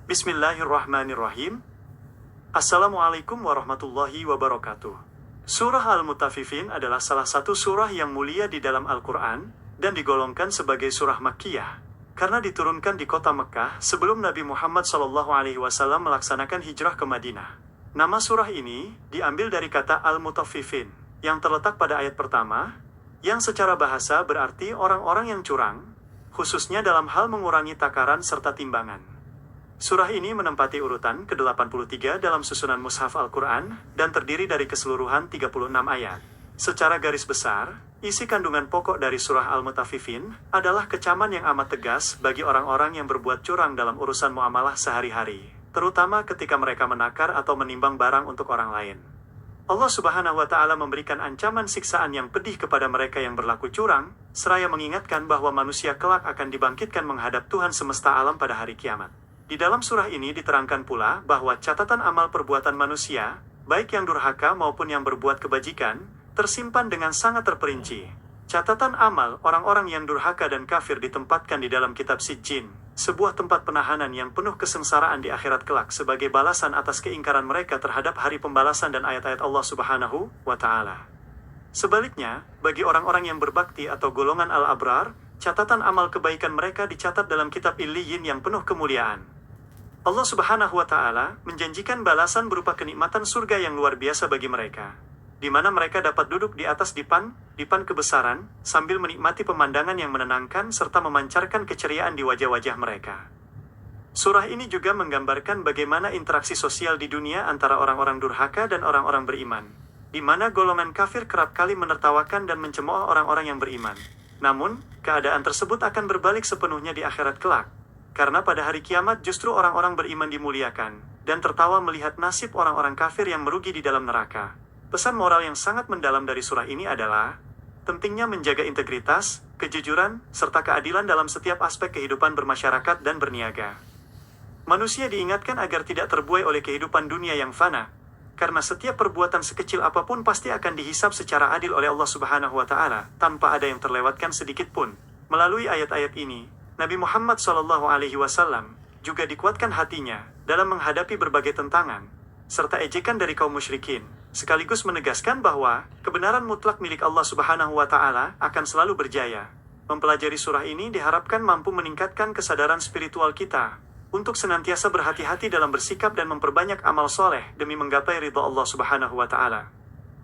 Bismillahirrahmanirrahim. Assalamualaikum warahmatullahi wabarakatuh. Surah Al-Mutaffifin adalah salah satu surah yang mulia di dalam Al-Quran, dan digolongkan sebagai surah Makkiyah, karena diturunkan di kota Mekkah sebelum Nabi Muhammad SAW melaksanakan hijrah ke Madinah. Nama surah ini diambil dari kata Al-Mutaffifin, yang terletak pada ayat pertama, yang secara bahasa berarti orang-orang yang curang, khususnya dalam hal mengurangi takaran serta timbangan. Surah ini menempati urutan ke-83 dalam susunan Mushaf Al-Quran, dan terdiri dari keseluruhan 36 ayat. Secara garis besar, isi kandungan pokok dari surah Al-Mutaffifin adalah kecaman yang amat tegas bagi orang-orang yang berbuat curang dalam urusan muamalah sehari-hari, terutama ketika mereka menakar atau menimbang barang untuk orang lain. Allah Subhanahu wa Ta'ala memberikan ancaman siksaan yang pedih kepada mereka yang berlaku curang, seraya mengingatkan bahwa manusia kelak akan dibangkitkan menghadap Tuhan semesta alam pada hari kiamat. Di dalam surah ini diterangkan pula bahwa catatan amal perbuatan manusia, baik yang durhaka maupun yang berbuat kebajikan, tersimpan dengan sangat terperinci. Catatan amal orang-orang yang durhaka dan kafir ditempatkan di dalam kitab Sijjin, sebuah tempat penahanan yang penuh kesengsaraan di akhirat kelak sebagai balasan atas keingkaran mereka terhadap hari pembalasan dan ayat-ayat Allah Subhanahu wa Ta'ala. Sebaliknya, bagi orang-orang yang berbakti atau golongan al-abrar, catatan amal kebaikan mereka dicatat dalam kitab Illiyin yang penuh kemuliaan. Allah Subhanahu wa Ta'ala menjanjikan balasan berupa kenikmatan surga yang luar biasa bagi mereka, di mana mereka dapat duduk di atas dipan kebesaran, sambil menikmati pemandangan yang menenangkan serta memancarkan keceriaan di wajah-wajah mereka. Surah ini juga menggambarkan bagaimana interaksi sosial di dunia antara orang-orang durhaka dan orang-orang beriman, di mana golongan kafir kerap kali menertawakan dan mencemooh orang-orang yang beriman. Namun, keadaan tersebut akan berbalik sepenuhnya di akhirat kelak, karena pada hari kiamat justru orang-orang beriman dimuliakan, dan tertawa melihat nasib orang-orang kafir yang merugi di dalam neraka. Pesan moral yang sangat mendalam dari surah ini adalah pentingnya menjaga integritas, kejujuran, serta keadilan dalam setiap aspek kehidupan bermasyarakat dan berniaga. Manusia diingatkan agar tidak terbuai oleh kehidupan dunia yang fana, karena setiap perbuatan sekecil apapun pasti akan dihisab secara adil oleh Allah Subhanahu wa Ta'ala, tanpa ada yang terlewatkan sedikit pun. Melalui ayat-ayat ini, Nabi Muhammad SAW juga dikuatkan hatinya dalam menghadapi berbagai tentangan, serta ejekan dari kaum musyrikin, sekaligus menegaskan bahwa kebenaran mutlak milik Allah Subhanahu wa Ta'ala akan selalu berjaya. Mempelajari surah ini diharapkan mampu meningkatkan kesadaran spiritual kita untuk senantiasa berhati-hati dalam bersikap dan memperbanyak amal soleh demi menggapai ridha Allah Subhanahu wa Ta'ala.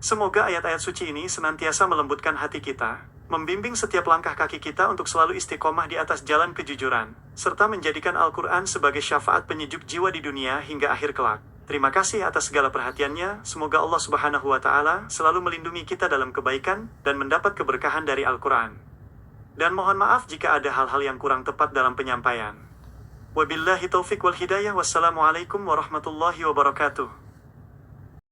Semoga ayat-ayat suci ini senantiasa melembutkan hati kita, membimbing setiap langkah kaki kita untuk selalu istiqomah di atas jalan kejujuran, serta menjadikan Al-Quran sebagai syafaat penyejuk jiwa di dunia hingga akhir kelak. Terima kasih atas segala perhatiannya. Semoga Allah Subhanahu wa Ta'ala selalu melindungi kita dalam kebaikan dan mendapat keberkahan dari Al-Quran. Dan mohon maaf jika ada hal-hal yang kurang tepat dalam penyampaian. Wabillahi taufiq wal hidayah. Wassalamualaikum warahmatullahi wabarakatuh.